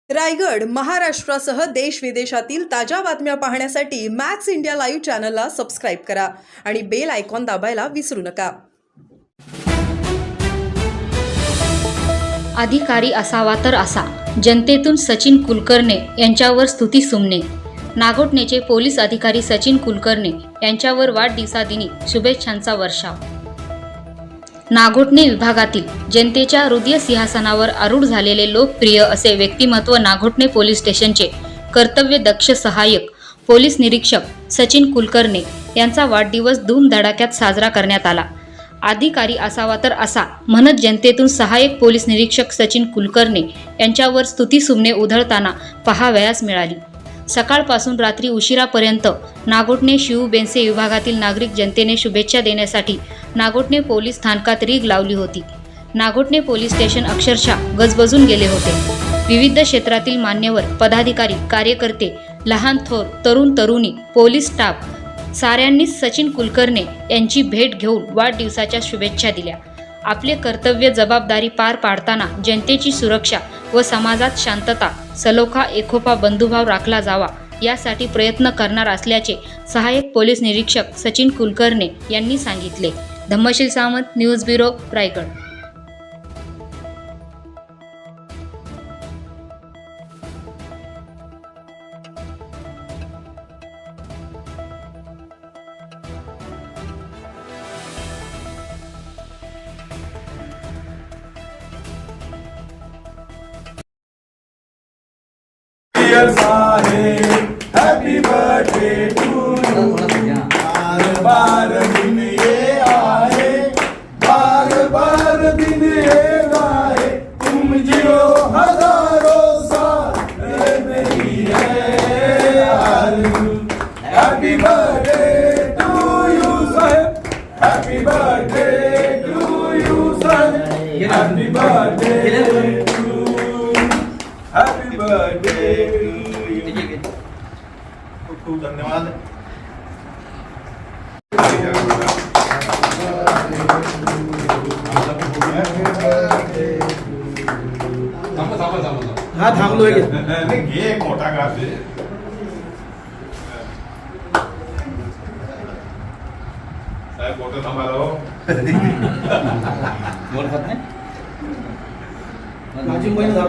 रायगड, महाराष्ट्रासह देश विदेशातील ताज्या बातम्या पाहण्यासाठी मॅक्स इंडिया लाईव्ह चॅनलला सबस्क्राईब करा आणि बेल आयकॉन दाबायला विसरू नका. अधिकारी असावा तर असा, जनतेतून सचिन कुलकर्णी यांच्यावर स्तुती सुमने. नागोठणेचे पोलीस अधिकारी सचिन कुलकर्णी यांच्यावर वाढदिवसादिनी शुभेच्छांचा वर्षाव. नागोठणे विभागातील जनतेच्या हृदय सिंहासनावर आरूढ झालेले लोकप्रिय असे व्यक्तिमत्व नागोठणे पोलीस स्टेशनचे कर्तव्यदक्ष सहाय्यक पोलीस निरीक्षक सचिन कुलकर्णी यांचा वाढदिवस धूमधडाक्यात साजरा करण्यात आला. अधिकारी असावा तर असा म्हणत जनतेतून सहाय्यक पोलीस निरीक्षक सचिन कुलकर्णी यांच्यावर स्तुतीसुमने उधळताना पाहावयास मिळाली. सकाळपासून रात्री उशिरापर्यंत नागोठणे शिवबेनसे विभागातील नागरिक जनतेने शुभेच्छा देण्यासाठी नागोठणे पोलीस स्थानकात रीघ लावली होती. नागोठणे पोलीस स्टेशन अक्षरशः गजबजून गेले होते. विविध क्षेत्रातील मान्यवर पदाधिकारी, कार्यकर्ते, लहान थोर, तरुण तरुणी, पोलीस स्टाफ साऱ्यांनीच सचिन कुलकर्णी यांची भेट घेऊन वाढदिवसाच्या शुभेच्छा दिल्या. आपले कर्तव्य जबाबदारी पार पाडताना जनतेची सुरक्षा व समाजात शांतता, सलोखा, एकोपा, बंधुभाव राखला जावा यासाठी प्रयत्न करणार असल्याचे सहाय्यक पोलीस निरीक्षक सचिन कुलकर्णी यांनी सांगितले. Dhammashil Samant, news bureau, Raigad. Happy birthday to you. बार बार दिन ये आए, बार बार दिन ये आए, तुम जियो हजारों साल मेरी है आरज़ू. Happy birthday to you sir, happy birthday to you sir, happy birthday to, happy birthday to you. खूप धन्यवाद. हा थांबलोय घे एक मोठा घास आहे. साहेब मोठं थांबायला हो. माझी महिला